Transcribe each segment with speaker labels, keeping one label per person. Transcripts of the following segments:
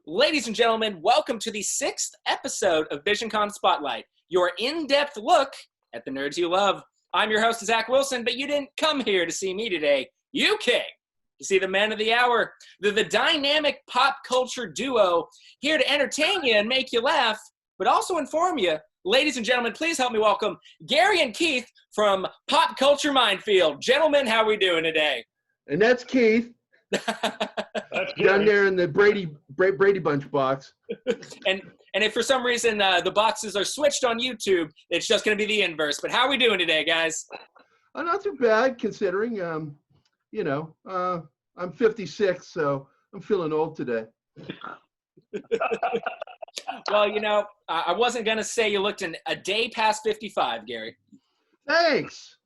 Speaker 1: Ladies and gentlemen, welcome to the 6th episode of Visioncon Spotlight, your in-depth look at the nerds you love. I'm your host, Zach Wilson, but you didn't come here to see me today. You came to see the men of the hour, the dynamic pop culture duo, here to entertain you and make you laugh, but also inform you. Ladies and gentlemen, please help me welcome Gary and Keith from Pop Culture Minefield. Gentlemen, how are we doing today?
Speaker 2: And that's Keith.
Speaker 3: That's
Speaker 2: down there in the Brady Bunch box.
Speaker 1: And if for some reason the boxes are switched on YouTube, it's just going to be the inverse. But how are we doing today, guys?
Speaker 2: Not too bad considering, I'm 56, so I'm feeling old today.
Speaker 1: Well, I wasn't going to say you looked a day past 55, Gary.
Speaker 2: Thanks.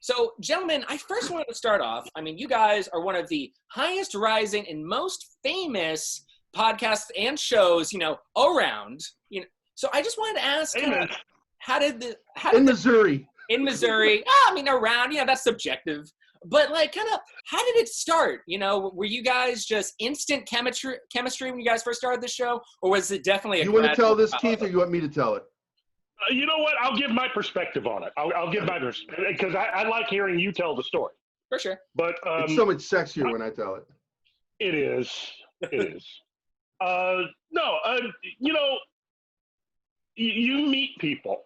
Speaker 1: So, gentlemen, I first wanted to start off. I mean, you guys are one of the highest rising and most famous podcasts and shows, around. So I just wanted to ask,
Speaker 2: in Missouri?
Speaker 1: In Missouri, around. That's subjective. But how did it start? Were you guys just instant chemistry when you guys first started the show, or was it definitely
Speaker 2: You want to tell this, Keith, or you want me to tell it?
Speaker 3: You know what? I'll give my perspective on it. I'll give my perspective because I like hearing you tell the story.
Speaker 1: For sure.
Speaker 3: But
Speaker 2: it's so much sexier when I tell it.
Speaker 3: It is. It is. You meet people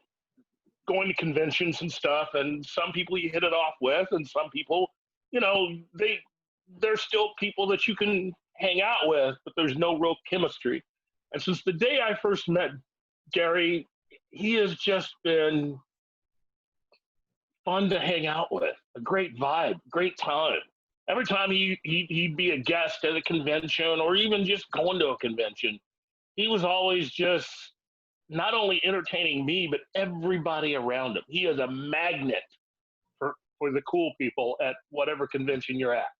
Speaker 3: going to conventions and stuff, and some people you hit it off with, and some people, they're still people that you can hang out with, but there's no real chemistry. And since the day I first met Gary, he has just been fun to hang out with, a great vibe, great time. Every time he'd be a guest at a convention or even just going to a convention, he was always just not only entertaining me, but everybody around him. He is a magnet for the cool people at whatever convention you're at.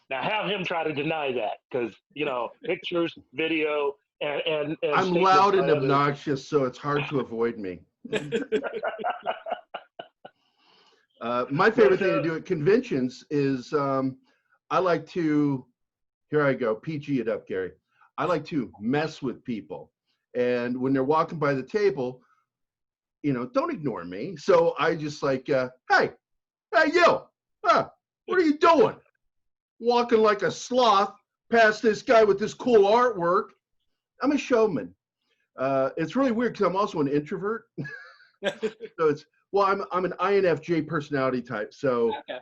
Speaker 3: Now, have him try to deny that because, pictures, video, and
Speaker 2: I'm loud and obnoxious, so it's hard to avoid me. My favorite thing to do at conventions is I like to, here I go, PG it up, Gary. I like to mess with people. And when they're walking by the table, don't ignore me. So I just hey, you, what are you doing? Walking like a sloth past this guy with this cool artwork. I'm a showman. It's really weird because I'm also an introvert. So I'm an INFJ personality type. So, okay.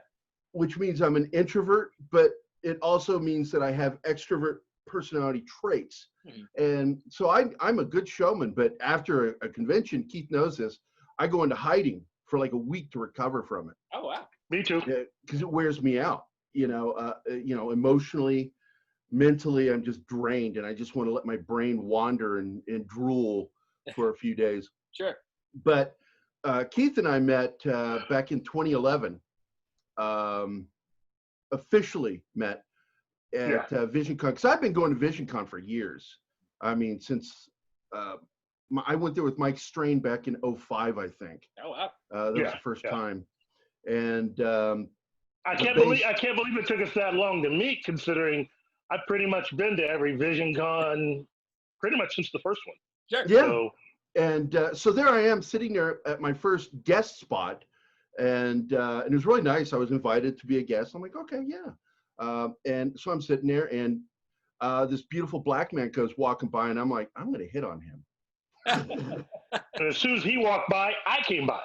Speaker 2: Which means I'm an introvert, but it also means that I have extrovert personality traits. Mm-hmm. And so I'm a good showman, but after a convention, Keith knows this, I go into hiding for like a week to recover from it.
Speaker 1: Oh, wow.
Speaker 3: Me too.
Speaker 2: Because it wears me out, emotionally, mentally, I'm just drained, and I just want to let my brain wander and drool for a few days.
Speaker 1: Sure.
Speaker 2: But Keith and I met back in 2011, officially met at Visioncon, because I've been going to Visioncon for years. I mean, since I went there with Mike Strain back in 2005, I think.
Speaker 1: Oh, wow.
Speaker 2: That was the first time. And
Speaker 3: I can't believe it took us that long to meet, considering I've pretty much been to every Visioncon pretty much since the first one.
Speaker 1: Sure.
Speaker 2: Yeah. So there I am sitting there at my first guest spot, and it was really nice. I was invited to be a guest. I'm like, okay, yeah. And so I'm sitting there, and this beautiful black man goes walking by, and I'm like, I'm going to hit on him.
Speaker 3: And as soon as he walked by, I came by.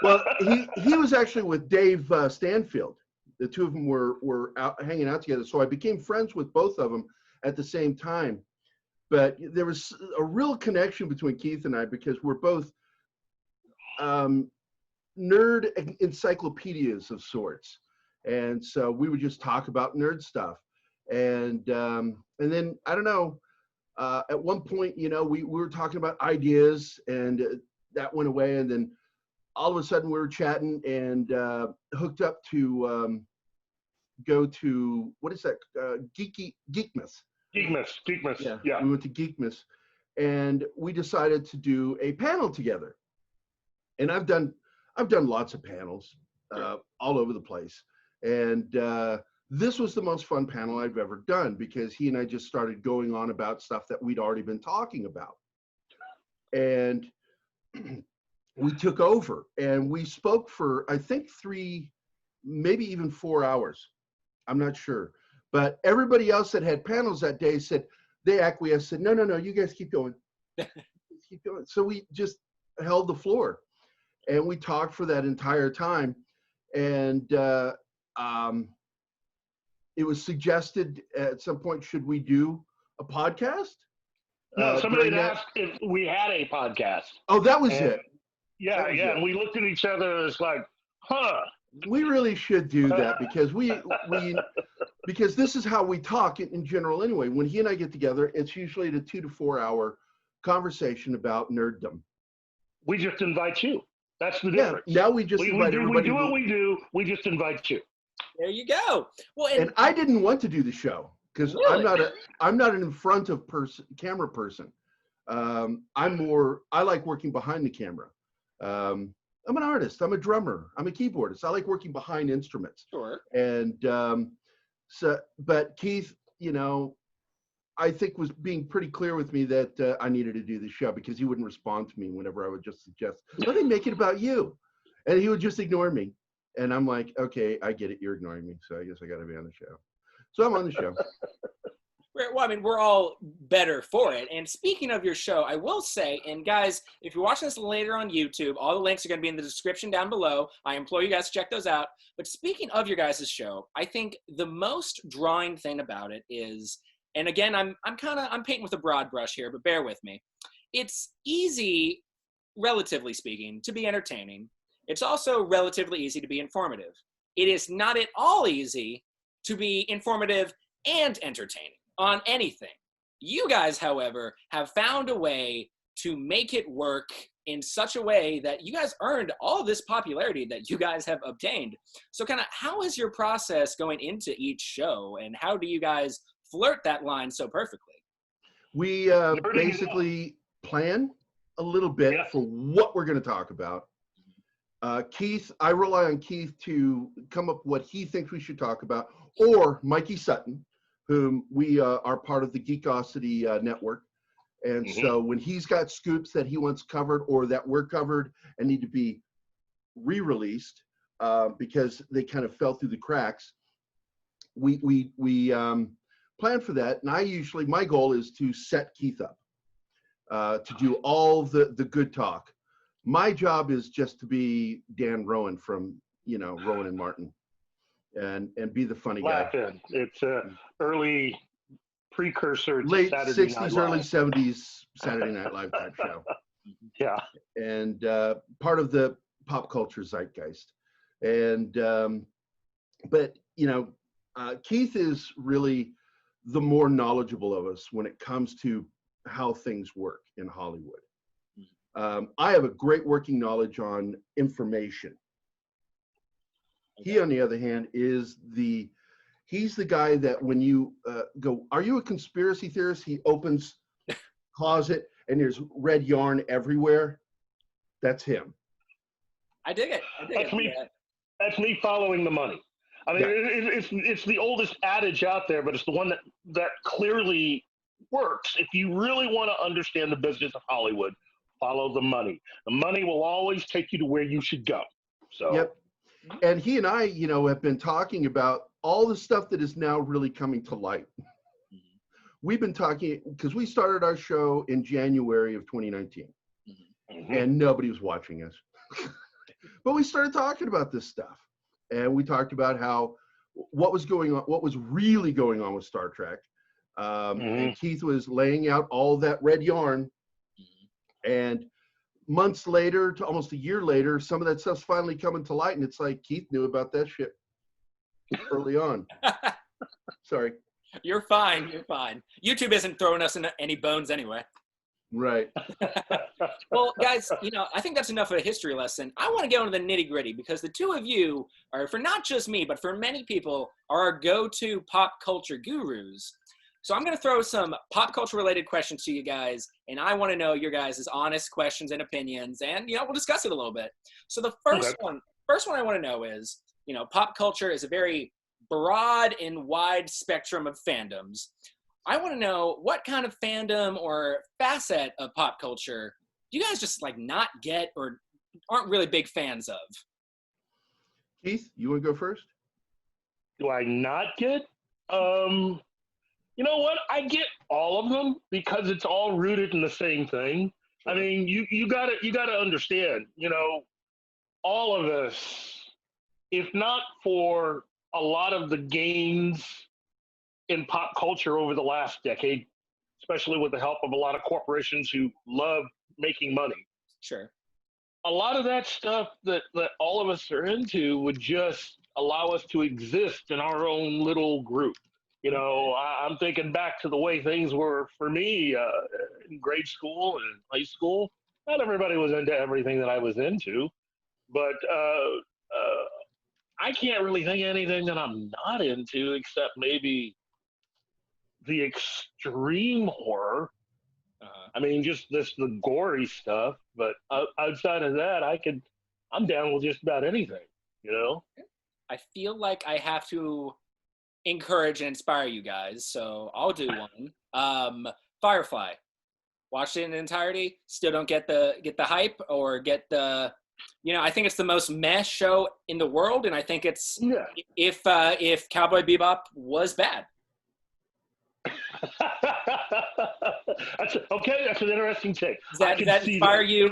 Speaker 2: Well, he was actually with Dave Stanfield. The two of them were out hanging out together. So I became friends with both of them at the same time. But there was a real connection between Keith and I because we're both nerd encyclopedias of sorts. And so we would just talk about nerd stuff. And then, I don't know, at one point, we were talking about ideas, and that went away. And then all of a sudden we were chatting and hooked up to go to, what is that? Geekmas.
Speaker 3: Geekmas.
Speaker 2: Yeah. We went to Geekmas, and we decided to do a panel together. And I've done lots of panels all over the place. And this was the most fun panel I've ever done because he and I just started going on about stuff that we'd already been talking about. And we took over and we spoke for, I think 3, maybe even 4 hours. I'm not sure. But everybody else that had panels that day said, they acquiesced, said, no, you guys keep going. Keep going. So we just held the floor and we talked for that entire time. And it was suggested at some point, should we do a podcast?
Speaker 3: No, somebody had asked if we had a podcast.
Speaker 2: Oh, that was it.
Speaker 3: Yeah, yeah. And we looked at each other as like, huh.
Speaker 2: We really should do that because because this is how we talk in general anyway. When he and I get together, it's usually a 2 to 4 hour conversation about nerddom.
Speaker 3: We just invite you. That's the difference.
Speaker 2: Now we just invite everybody.
Speaker 3: We do what we do. We just invite you.
Speaker 1: There you go. Well,
Speaker 2: and I didn't want to do the show because
Speaker 1: really?
Speaker 2: I'm not an in front of camera person. I like working behind the camera. I'm an artist. I'm a drummer. I'm a keyboardist. I like working behind instruments.
Speaker 1: Sure.
Speaker 2: And but Keith, I think was being pretty clear with me that I needed to do the show because he wouldn't respond to me whenever I would just suggest, let me make it about you. And he would just ignore me. And I'm like, okay, I get it. You're ignoring me. So I guess I got to be on the show. So I'm on the show.
Speaker 1: Well, I mean, we're all better for it. And speaking of your show, I will say, and guys, if you're watching this later on YouTube, all the links are going to be in the description down below. I implore you guys to check those out. But speaking of your guys' show, I think the most drawing thing about it is, and again, I'm painting with a broad brush here, but bear with me. It's easy, relatively speaking, to be entertaining. It's also relatively easy to be informative. It is not at all easy to be informative and entertaining on anything. You guys, however, have found a way to make it work in such a way that you guys earned all of this popularity that you guys have obtained. So kind of how is your process going into each show, and how do you guys flirt that line so perfectly?
Speaker 2: We basically plan a little bit for what we're going to talk about. Keith, I rely on Keith to come up what he thinks we should talk about, or Mikey Sutton, whom we are part of the Geekosity network. And so when he's got scoops that he wants covered or that we're covered and need to be re-released because they kind of fell through the cracks, we plan for that. And my goal is to set Keith up to do all the good talk. My job is just to be Dan Rowan from, Rowan and Martin. And be the funny guy.
Speaker 3: It's an early precursor to
Speaker 2: late
Speaker 3: Saturday
Speaker 2: 60s,
Speaker 3: Night Live.
Speaker 2: Early 70s Saturday Night Live type show.
Speaker 3: Yeah.
Speaker 2: And part of the pop culture zeitgeist. And but Keith is really the more knowledgeable of us when it comes to how things work in Hollywood. I have a great working knowledge on information. He, on the other hand, he's the guy that when you go, are you a conspiracy theorist? He opens closet and there's red yarn everywhere. That's him.
Speaker 1: I dig it.
Speaker 3: That's me following the money. I mean, it's the oldest adage out there, but it's the one that clearly works. If you really want to understand the business of Hollywood, follow the money. The money will always take you to where you should go. So.
Speaker 2: Yep. And he and I, have been talking about all the stuff that is now really coming to light. We've been talking because we started our show in January of 2019 and nobody was watching us. But we started talking about this stuff, and we talked about what was really going on with Star Trek. And Keith was laying out all that red yarn, and months later to almost a year later, some of that stuff's finally coming to light, and it's like Keith knew about that shit early on. Sorry.
Speaker 1: You're fine. You're fine. YouTube isn't throwing us in any bones anyway.
Speaker 2: Right.
Speaker 1: Well, guys, I think that's enough of a history lesson. I want to go into the nitty gritty because the two of you are, for not just me, but for many people, are our go-to pop culture gurus. So I'm going to throw some pop culture related questions to you guys, and I want to know your guys' honest questions and opinions, and we'll discuss it a little bit. So the first one I want to know is, pop culture is a very broad and wide spectrum of fandoms. I want to know what kind of fandom or facet of pop culture do you guys just like not get or aren't really big fans of?
Speaker 2: Keith, you want to go first?
Speaker 3: Do I not get? You know what? I get all of them because it's all rooted in the same thing. I mean, you gotta understand. You know, all of us, if not for a lot of the gains in pop culture over the last decade, especially with the help of a lot of corporations who love making money.
Speaker 1: Sure.
Speaker 3: A lot of that stuff that all of us are into would just allow us to exist in our own little group. You know, I'm thinking back to the way things were for me in grade school and high school. Not everybody was into everything that I was into, but I can't really think of anything that I'm not into except maybe the extreme horror. I mean, just the gory stuff. But outside of that, I'm down with just about anything. You know.
Speaker 1: I feel like I have to encourage and inspire you guys, so I'll do one. Firefly. Watched it in entirety. Still don't get the hype or get the. You know, I think it's the most meh show in the world, and I think it's if Cowboy Bebop was bad.
Speaker 3: That's an interesting take.
Speaker 1: Does that inspire you?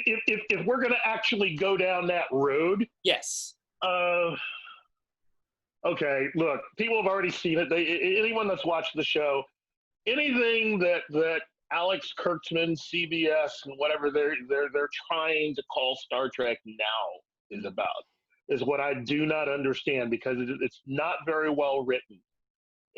Speaker 3: If we're going to actually go down that road,
Speaker 1: yes.
Speaker 3: Okay, look, people have already seen it. Anyone that's watched the show, anything that Alex Kurtzman, CBS, and whatever they're trying to call Star Trek now is what I do not understand because it's not very well written.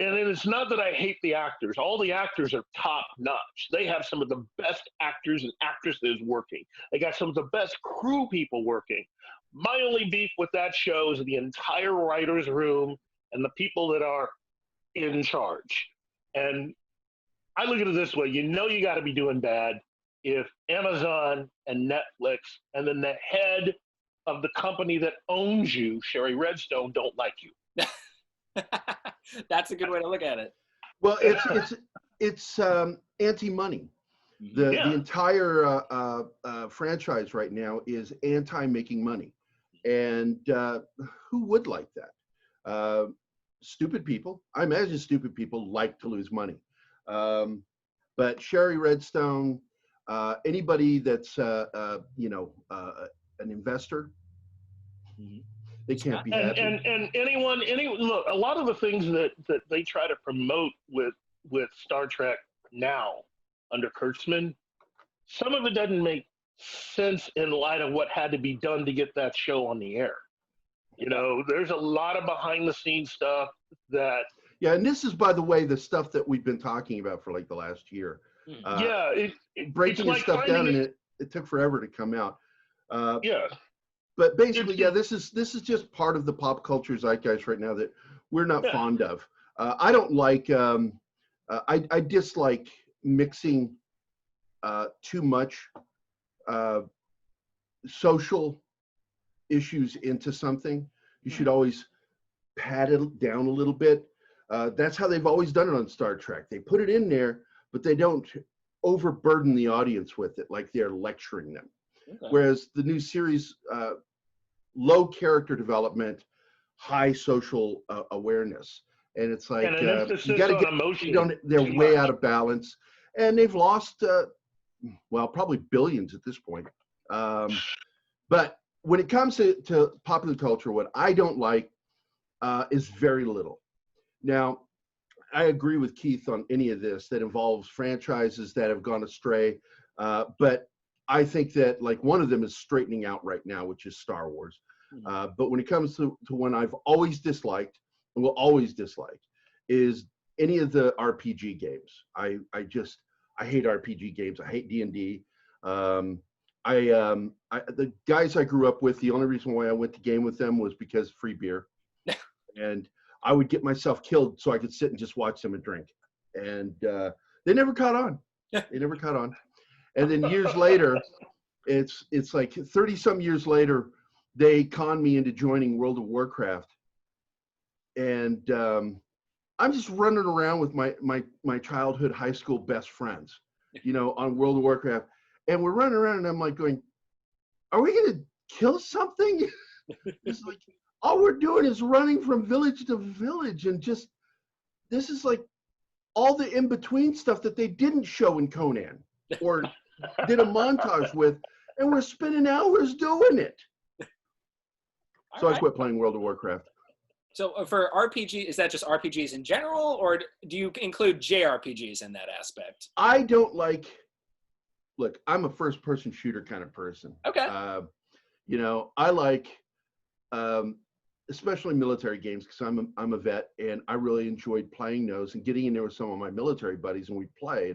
Speaker 3: And it's not that I hate the actors. All the actors are top notch. They have some of the best actors and actresses working. They got some of the best crew people working. My only beef with that show is the entire writer's room and the people that are in charge. And I look at it this way. You got to be doing bad if Amazon and Netflix and then the head of the company that owns you, Sherry Redstone, don't like you.
Speaker 1: That's a good way to look at it.
Speaker 2: Well, it's anti-money. The entire franchise right now is anti-making money, and who would like that? Stupid people. I imagine stupid people like to lose money. But Sherry Redstone, anybody that's an investor.
Speaker 3: Mm-hmm.
Speaker 2: They can't be happy.
Speaker 3: And anyone look, a lot of the things that they try to promote with Star Trek now under Kurtzman, some of it doesn't make sense in light of what had to be done to get that show on the air. You know, there's a lot of behind the scenes stuff that.
Speaker 2: Yeah, and this is, by the way, the stuff that we've been talking about for like the last year. Breaking this stuff down, and it took forever to come out. But basically, this is just part of the pop culture zeitgeist right now that we're not fond of. I don't like. I dislike mixing too much social issues into something. You should always pat it down a little bit. That's how they've always done it on Star Trek. They put it in there, but they don't overburden the audience with it like they're lecturing them. Okay. Whereas the new series, low character development, high social awareness, and it's like you got to get emotion. They're way out of balance, and they've lost probably billions at this point. But when it comes to popular culture, what I don't like is very little. Now, I agree with Keith on any of this that involves franchises that have gone astray, but I think that like one of them is straightening out right now, which is Star Wars. But when it comes to one I've always disliked and will always dislike is any of the RPG games. I hate RPG games. I hate D&D. The guys I grew up with, the only reason why I went to game with them was because free beer. And I would get myself killed so I could sit and just watch them and drink. And they never caught on. They never caught on. And then years later, it's like 30 some years later, they conned me into joining World of Warcraft. and I'm just running around with my childhood high school best friends, on World of Warcraft, and we're running around, and I'm like going, "Are we gonna kill something?" It's like all we're doing is running from village to village, and just this is like all the in between stuff that they didn't show in Conan or did a montage with, and we're spending hours doing it. So I quit playing World of Warcraft.
Speaker 1: So for RPG, is that just RPGs in general, or do you include JRPGs in that aspect?
Speaker 2: I don't look, I'm a first-person shooter kind of person.
Speaker 1: Okay.
Speaker 2: I like, especially military games, because I'm a vet, and I really enjoyed playing those and getting in there with some of my military buddies, and we'd play,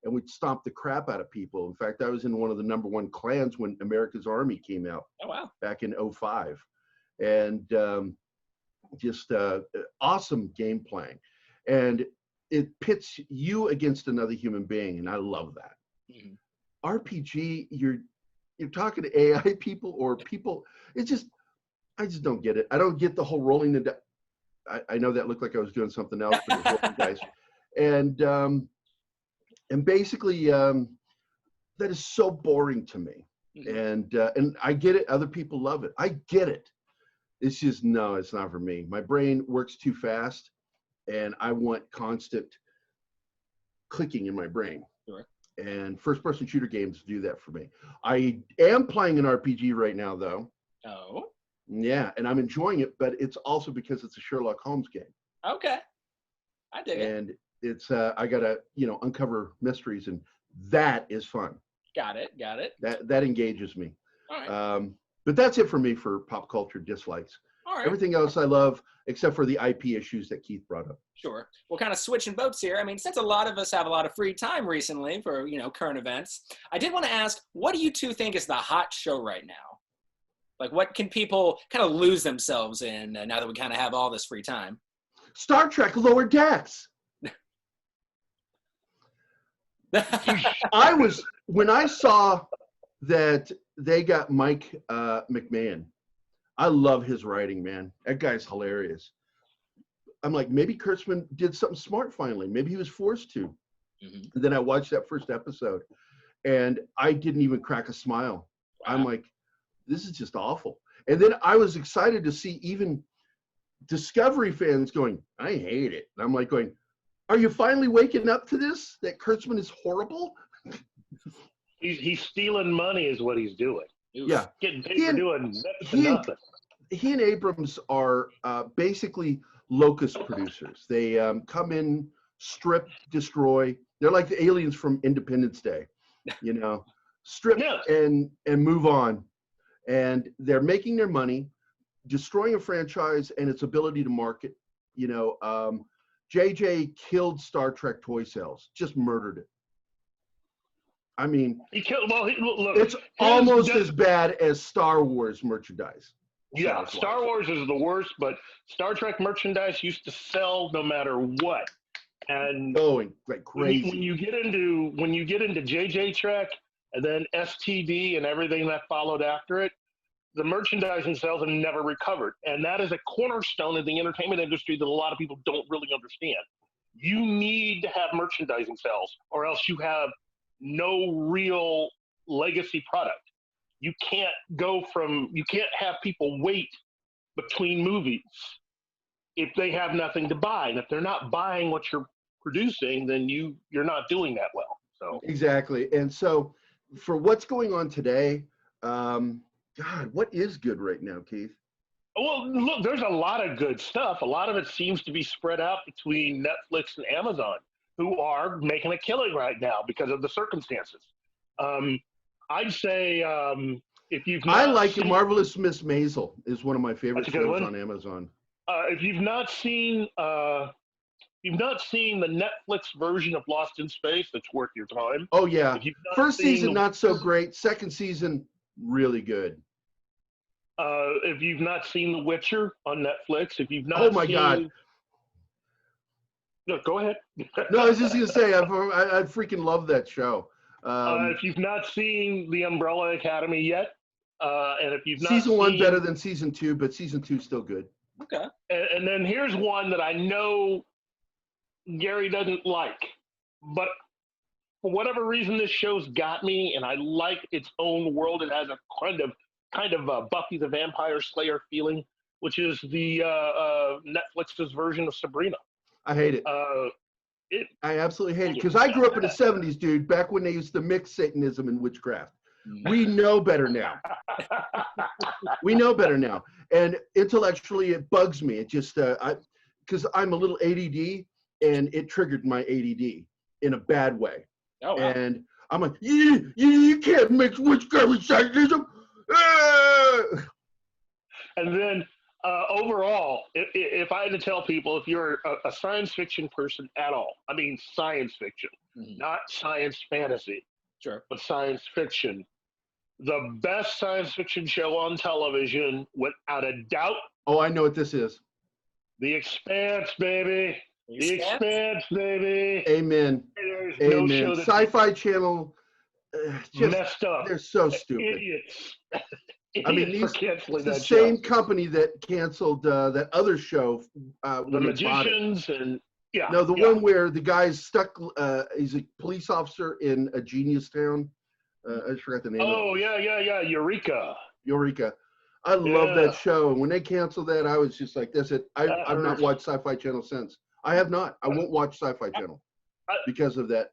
Speaker 2: and we'd stomp the crap out of people. In fact, I was in one of the #1 clans when America's Army came out.
Speaker 1: Oh, wow.
Speaker 2: Back in 2005. And just awesome game playing. And it pits you against another human being, and I love that. Mm-hmm. RPG, you're talking to AI people or people, I just don't get it. I don't get the whole rolling the I know that looked like I was doing something else, but it was rolling dice. And basically, that is so boring to me. Mm-hmm. And I get it. Other people love it. I get it. It's just, no, it's not for me. My brain works too fast, and I want constant clicking in my brain. Sure. And first-person shooter games do that for me. I am playing an RPG right now, though.
Speaker 1: Oh.
Speaker 2: Yeah, and I'm enjoying it, but it's also because it's a Sherlock Holmes game.
Speaker 1: Okay. I dig it.
Speaker 2: And it's, I got to, uncover mysteries, and that is fun.
Speaker 1: Got it.
Speaker 2: That engages me.
Speaker 1: All right.
Speaker 2: But that's it for me for pop culture dislikes.
Speaker 1: All right.
Speaker 2: Everything else I love, except for the IP issues that Keith brought up.
Speaker 1: Sure. We're kind of switching boats here. I mean, since a lot of us have a lot of free time recently for, current events, I did want to ask, what do you two think is the hot show right now? Like, what can people kind of lose themselves in now that we kind of have all this free time?
Speaker 2: Star Trek Lower Decks. When I saw that they got Mike McMahon, I love his writing, man. That guy's hilarious. I'm like, maybe Kurtzman did something smart finally. Maybe he was forced to. Mm-hmm. And then I watched that first episode, and I didn't even crack a smile. Wow. I'm like, this is just awful. And then I was excited to see even Discovery fans going, I hate it. And I'm like going, are you finally waking up to this, that Kurtzman is horrible?
Speaker 3: He's stealing money is what he's doing.
Speaker 2: Yeah.
Speaker 3: Getting paid for doing nothing.
Speaker 2: He and Abrams are basically locust producers. They come in, strip, destroy. They're like the aliens from Independence Day, strip and move on. And they're making their money, destroying a franchise and its ability to market. JJ killed Star Trek toy sales, just murdered it. I mean,
Speaker 3: look,
Speaker 2: it's almost as bad as Star Wars merchandise.
Speaker 3: Yeah, Star Wars is the worst, but Star Trek merchandise used to sell no matter what. And
Speaker 2: going like crazy.
Speaker 3: When you get into JJ Trek and then STD and everything that followed after it, the merchandising sales have never recovered. And that is a cornerstone of the entertainment industry that a lot of people don't really understand. You need to have merchandising sales, or else you have no real legacy product. You can't have people wait between movies if they have nothing to buy. And if they're not buying what you're producing, then you're not doing that well. So
Speaker 2: exactly. And so for what's going on today, God, what is good right now, Keith?
Speaker 3: Well, look, there's a lot of good stuff. A lot of it seems to be spread out between Netflix and Amazon, who are making a killing right now because of the circumstances. I'd say if you've not
Speaker 2: I like seen, Marvelous Miss Maisel is one of my favorite shows on Amazon.
Speaker 3: If you've not seen the Netflix version of Lost in Space, that's worth your time.
Speaker 2: Oh yeah, first season not so great. Second season really good.
Speaker 3: If you've not seen The Witcher on Netflix, if you've not
Speaker 2: God.
Speaker 3: No, go ahead.
Speaker 2: No, I was just going to say, I freaking love that show.
Speaker 3: If you've not seen The Umbrella Academy yet, and if you've not
Speaker 2: Season 1 better than Season 2, but Season 2 still good.
Speaker 1: Okay.
Speaker 3: And then here's one that I know Gary doesn't like, but for whatever reason, this show's got me, and I like its own world. It has a kind of Buffy the Vampire Slayer feeling, which is the Netflix's version of Sabrina.
Speaker 2: I hate it. I absolutely hate it because I grew up in the 70s, dude, back when they used to mix Satanism and witchcraft. We know better now. We know better now. And intellectually, it bugs me. It just, because I'm a little ADD, and it triggered my ADD in a bad way.
Speaker 1: Oh, wow.
Speaker 2: And I'm like, you can't mix witchcraft with Satanism.
Speaker 3: And then overall, if I had to tell people, if you're a science fiction person at all, I mean science fiction, not science fantasy,
Speaker 1: Sure,
Speaker 3: but science fiction, the best science fiction show on television, without a doubt.
Speaker 2: Oh, I know what this is.
Speaker 3: The Expanse, baby. The Expanse, baby.
Speaker 2: Amen.
Speaker 3: There's
Speaker 2: Amen.
Speaker 3: no show that
Speaker 2: Sci-Fi Channel, just
Speaker 3: messed up.
Speaker 2: they're so stupid.
Speaker 3: Idiots.
Speaker 2: I mean,
Speaker 3: Idiots for canceling
Speaker 2: the
Speaker 3: that
Speaker 2: same
Speaker 3: show.
Speaker 2: company that canceled that other show.
Speaker 3: The
Speaker 2: when they bought it.
Speaker 3: Magicians and yeah.
Speaker 2: No, the one where the guy's stuck. He's a police officer in a genius town. I just forgot the name.
Speaker 3: Oh yeah. Eureka.
Speaker 2: Eureka. I love that show. When they canceled that, I was just like, "That's it." I've not watched Sci-Fi Channel since. I have not. I won't watch Sci-Fi Channel because of that.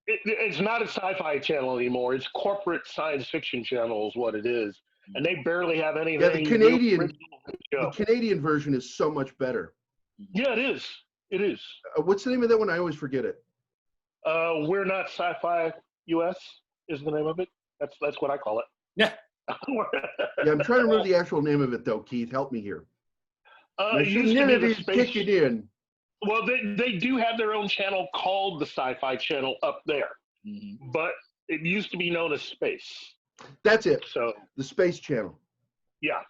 Speaker 3: It's not a Sci-Fi Channel anymore. It's corporate science fiction channel is what it is, and they barely have anything.
Speaker 2: Yeah, the Canadian version is so much better.
Speaker 3: Yeah, it is. It is.
Speaker 2: What's the name of that one? I always forget it.
Speaker 3: We're Not Sci-Fi US is the name of it. That's what I call it.
Speaker 1: Yeah.
Speaker 2: Yeah, I'm trying to remember the actual name of it though. Keith, help me here.
Speaker 3: It used to be the space.
Speaker 2: Kick it in.
Speaker 3: Well, they do have their own channel called the Sci-Fi Channel up there, but it used to be known as Space.
Speaker 2: That's it.
Speaker 3: So
Speaker 2: the Space Channel.
Speaker 3: Yeah.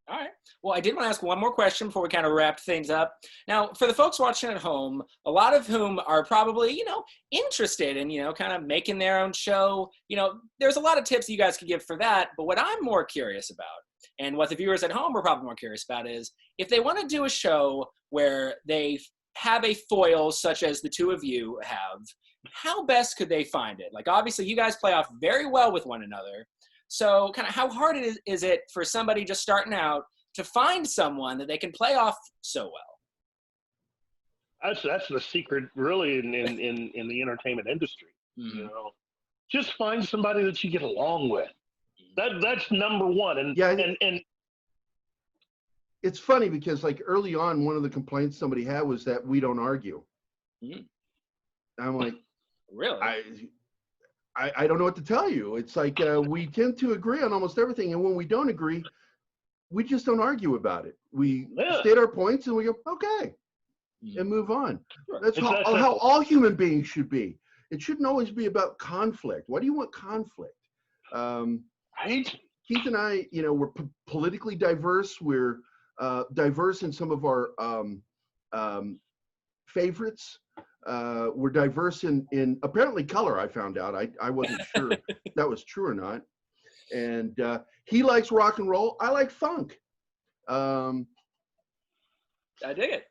Speaker 1: All right. Well, I did want to ask one more question before we kind of wrap things up. Now, for the folks watching at home, a lot of whom are probably, interested in, kind of making their own show, there's a lot of tips you guys could give for that. But what I'm more curious about, and what the viewers at home are probably more curious about, is if they want to do a show where they have a foil such as the two of you have, how best could they find it? Like, obviously, you guys play off very well with one another. So kind of how hard is it for somebody just starting out to find someone that they can play off so well?
Speaker 3: That's the secret, really, in the entertainment industry. Just find somebody that you get along with. That's number one. And
Speaker 2: it's funny because like early on, one of the complaints somebody had was that we don't argue. I'm like,
Speaker 1: really?
Speaker 2: I don't know what to tell you. It's like we tend to agree on almost everything, and when we don't agree, we just don't argue about it. We state our points and we go, okay, and move on. Sure. That's how all human beings should be. It shouldn't always be about conflict. Why do you want conflict?
Speaker 3: Right?
Speaker 2: Keith and I, we're politically diverse. We're diverse in some of our favorites. We're diverse in apparently color. I found out. I wasn't sure if that was true or not. And he likes rock and roll. I like funk.
Speaker 1: I dig it.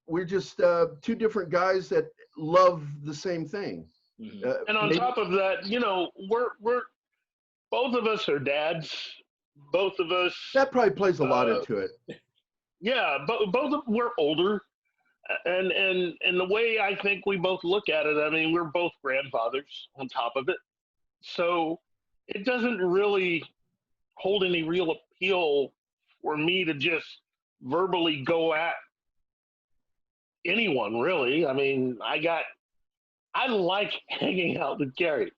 Speaker 2: We're just two different guys that love the same thing.
Speaker 3: And on top of that, we're both of us are dads. Both of us.
Speaker 2: That probably plays a lot into it.
Speaker 3: Yeah, but we're older. And the way I think we both look at it, I mean, we're both grandfathers on top of it. So it doesn't really hold any real appeal for me to just verbally go at anyone, really. I mean, I like hanging out with Gary.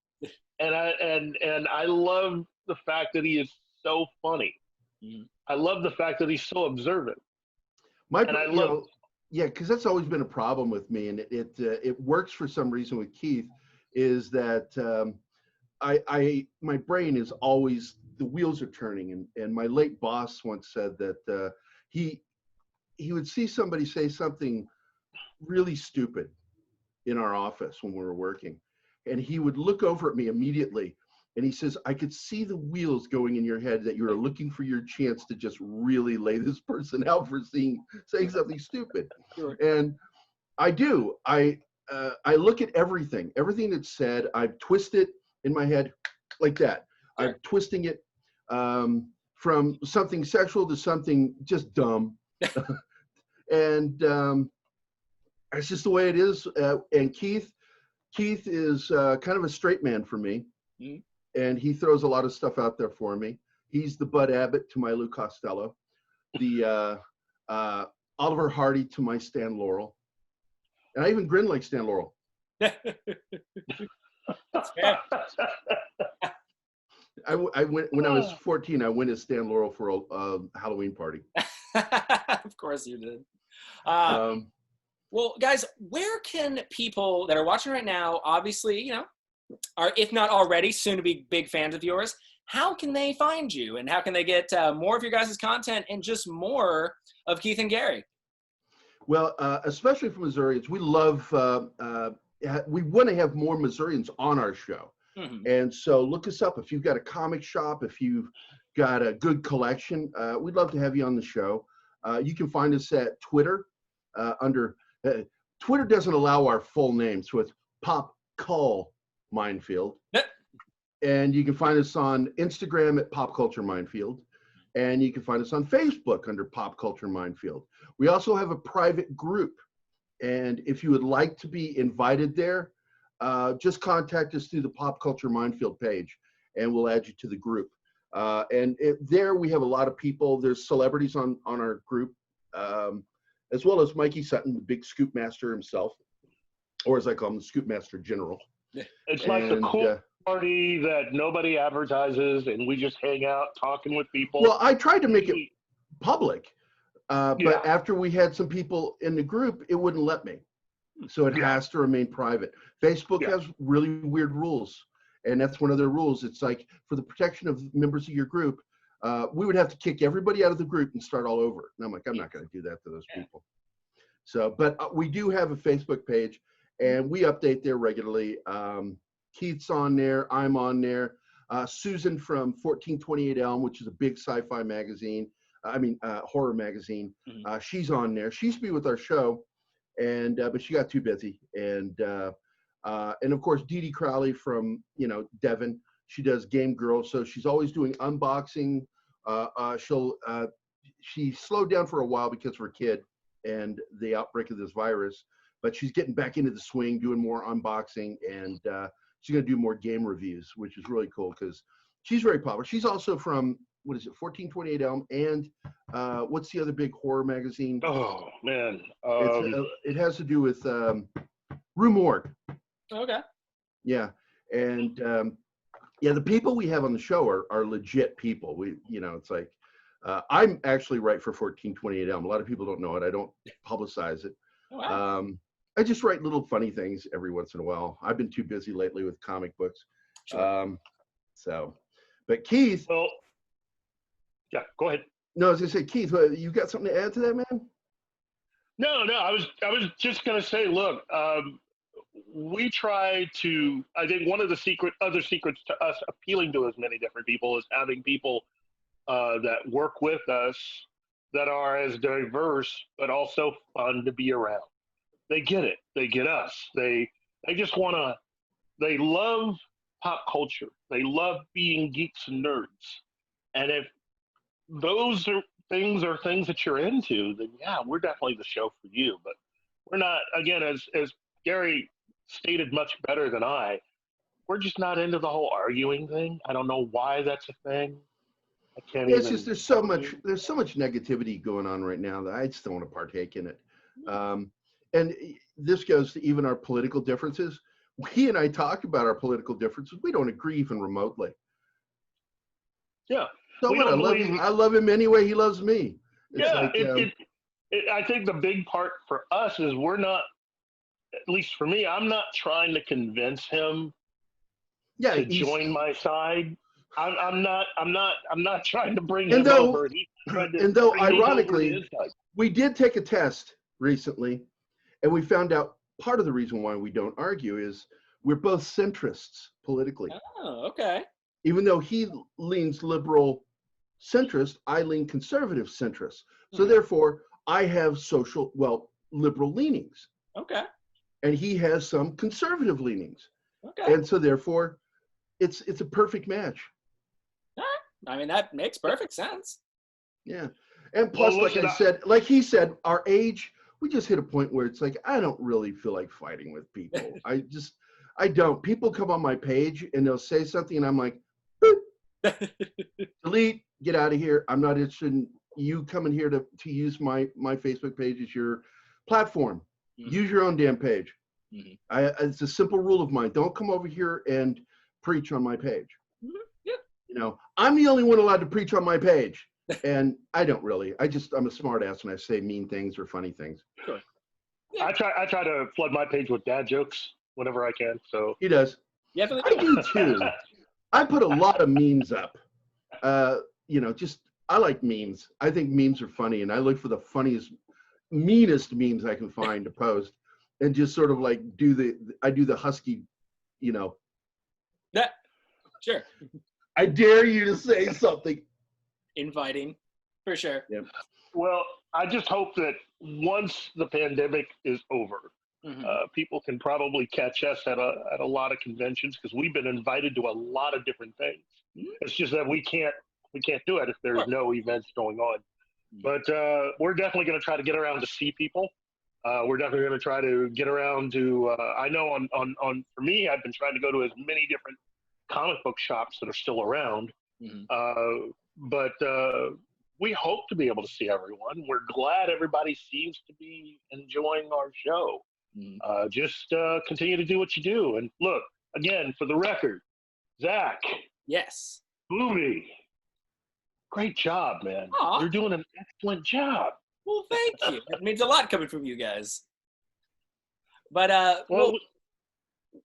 Speaker 3: And I love the fact that he is so funny. I love the fact that he's so observant.
Speaker 2: Yeah, because that's always been a problem with me, and it works for some reason with Keith, is that my brain is always, the wheels are turning, and my late boss once said that he would see somebody say something really stupid in our office when we were working, and he would look over at me immediately, And he says, I could see the wheels going in your head that you are looking for your chance to just really lay this person out for saying something stupid.
Speaker 1: Sure.
Speaker 2: And I do. I look at everything that's said. I twist it in my head like that.
Speaker 1: Sure.
Speaker 2: I'm twisting it from something sexual to something just dumb. And it's just the way it is. And Keith is kind of a straight man for me.
Speaker 1: Mm-hmm.
Speaker 2: And he throws a lot of stuff out there for me. He's the Bud Abbott to my Lou Costello, the Oliver Hardy to my Stan Laurel. And I even grin like Stan Laurel.
Speaker 1: That's fair.
Speaker 2: I went when I was 14. I went as Stan Laurel for a Halloween party.
Speaker 1: Of course you did. Well, guys, where can people that are watching right now, obviously, are, if not already, soon to be big fans of yours, how can they find you? And how can they get more of your guys' content and just more of Keith and Gary?
Speaker 2: Well, especially for Missourians, we love, we want to have more Missourians on our show.
Speaker 1: Mm-hmm.
Speaker 2: And so look us up. If you've got a comic shop, if you've got a good collection, we'd love to have you on the show. You can find us at Twitter under, Twitter doesn't allow our full name, so it's Pop Call Minefield. And you can find us on Instagram at Pop Culture Minefield. And you can find us on Facebook under Pop Culture Minefield. We also have a private group. And if you would like to be invited there, just contact us through the Pop Culture Minefield page, and we'll add you to the group. There we have a lot of people. There's celebrities on our group, as well as Mikey Sutton, the big scoop master himself, or as I call him, the scoop master general.
Speaker 3: It's like the cool party that nobody advertises, and we just hang out talking with people.
Speaker 2: Well, I tried to make it public, but after we had some people in the group, it wouldn't let me. So it has to remain private. Facebook has really weird rules, and that's one of their rules. It's like, for the protection of members of your group, we would have to kick everybody out of the group and start all over. And I'm like, I'm not going to do that to those people. So, but we do have a Facebook page, and we update there regularly. Keith's on there. I'm on there. Susan from 1428 Elm, which is a big sci-fi magazine. Horror magazine.
Speaker 1: Mm-hmm.
Speaker 2: She's on there. She used to be with our show, and but she got too busy. And of course, Dee Dee Crowley from Devon. She does Game Girl, so she's always doing unboxing. She slowed down for a while because of her kid and the outbreak of this virus, but she's getting back into the swing, doing more unboxing, and she's going to do more game reviews, which is really cool because she's very popular. She's also from, 1428 Elm, and what's the other big horror magazine?
Speaker 3: Oh man,
Speaker 2: it has to do with Rue Morgue.
Speaker 1: Okay.
Speaker 2: Yeah, and the people we have on the show are legit people. It's like I'm actually write for 1428 Elm. A lot of people don't know it. I don't publicize it.
Speaker 1: Oh, wow.
Speaker 2: I just write little funny things every once in a while. I've been too busy lately with comic books.
Speaker 1: Sure.
Speaker 2: But Keith.
Speaker 3: Well, yeah, go ahead.
Speaker 2: No, I was gonna say, Keith, you got something to add to that, man?
Speaker 3: No, I was just gonna say, look, we try to. I think one of the other secrets to us appealing to as many different people is having people that work with us that are as diverse but also fun to be around. They get it. They get us. They just want to. They love pop culture. They love being geeks and nerds. And if those are things that you're into, then yeah, we're definitely the show for you. But we're not. Again, as Gary stated much better than we're just not into the whole arguing thing. I don't know why that's a thing. I can't even.
Speaker 2: It's just there's so much negativity going on right now that I just don't want to partake in it. And this goes to even our political differences. He and I talk about our political differences. We don't agree even remotely.
Speaker 3: Yeah.
Speaker 2: So what? I love him anyway. He loves me. It's
Speaker 3: I think the big part for us is we're not. At least for me, I'm not trying to convince him to join my side. I'm not trying to bring him over.
Speaker 2: And though ironically, we did take a test recently, and we found out part of the reason why we don't argue is we're both centrists politically.
Speaker 1: Oh, okay.
Speaker 2: Even though he leans liberal centrist, I lean conservative centrist. So therefore, I have liberal leanings.
Speaker 1: Okay.
Speaker 2: And he has some conservative leanings.
Speaker 1: Okay.
Speaker 2: And so therefore, it's a perfect match.
Speaker 1: I mean, that makes perfect sense.
Speaker 2: Yeah. And plus, like he said, our age, we just hit a point where it's like, I don't really feel like fighting with people. I don't. People come on my page and they'll say something and I'm like, boop, delete, get out of here. I'm not interested in you coming here to use my Facebook page as your platform. Use your own damn page. It's a simple rule of mine. Don't come over here and preach on my page. Yeah. I'm the only one allowed to preach on my page. And I don't really. I'm a smart ass when I say mean things or funny things.
Speaker 1: Sure.
Speaker 3: Yeah. I try to flood my page with dad jokes whenever I can. So
Speaker 2: he does.
Speaker 1: Yeah,
Speaker 2: I do too. I put a lot of memes up. I like memes. I think memes are funny, and I look for the meanest memes I can find to post, and just sort of like do the husky,
Speaker 1: That sure.
Speaker 2: I dare you to say something.
Speaker 1: Inviting, for sure.
Speaker 2: Yep.
Speaker 3: Well, I just hope that once the pandemic is over, people can probably catch us at a lot of conventions because we've been invited to a lot of different things. It's just that we can't do it if there's no events going on. But we're definitely going to try to get around to see people. We're definitely going to try to get around to. I know on for me, I've been trying to go to as many different comic book shops that are still around. But we hope to be able to see everyone. We're glad everybody seems to be enjoying our show. Just continue to do what you do. And look, again, for the record, Zach.
Speaker 1: Yes.
Speaker 3: Movie. Great job, man.
Speaker 1: Aww.
Speaker 3: You're doing an excellent job.
Speaker 1: Well, thank you. It means a lot coming from you guys. But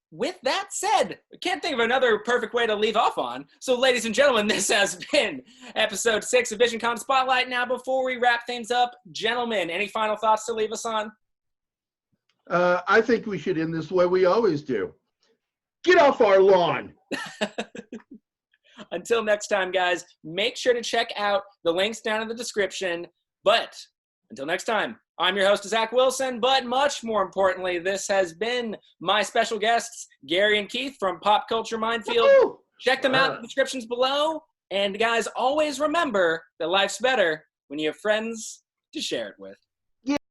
Speaker 1: with that said, I can't think of another perfect way to leave off on. So, ladies and gentlemen, this has been episode 6 of Visioncon Spotlight. Now, before we wrap things up, gentlemen, any final thoughts to leave us on?
Speaker 2: I think we should end this the way we always do. Get off our lawn.
Speaker 1: Until next time, guys, make sure to check out the links down in the description. But until next time, I'm your host, Zach Wilson, but much more importantly, this has been my special guests, Gary and Keith from Pop Culture Minefield. Woo-hoo! Check them out in the descriptions below. And guys, always remember that life's better when you have friends to share it with.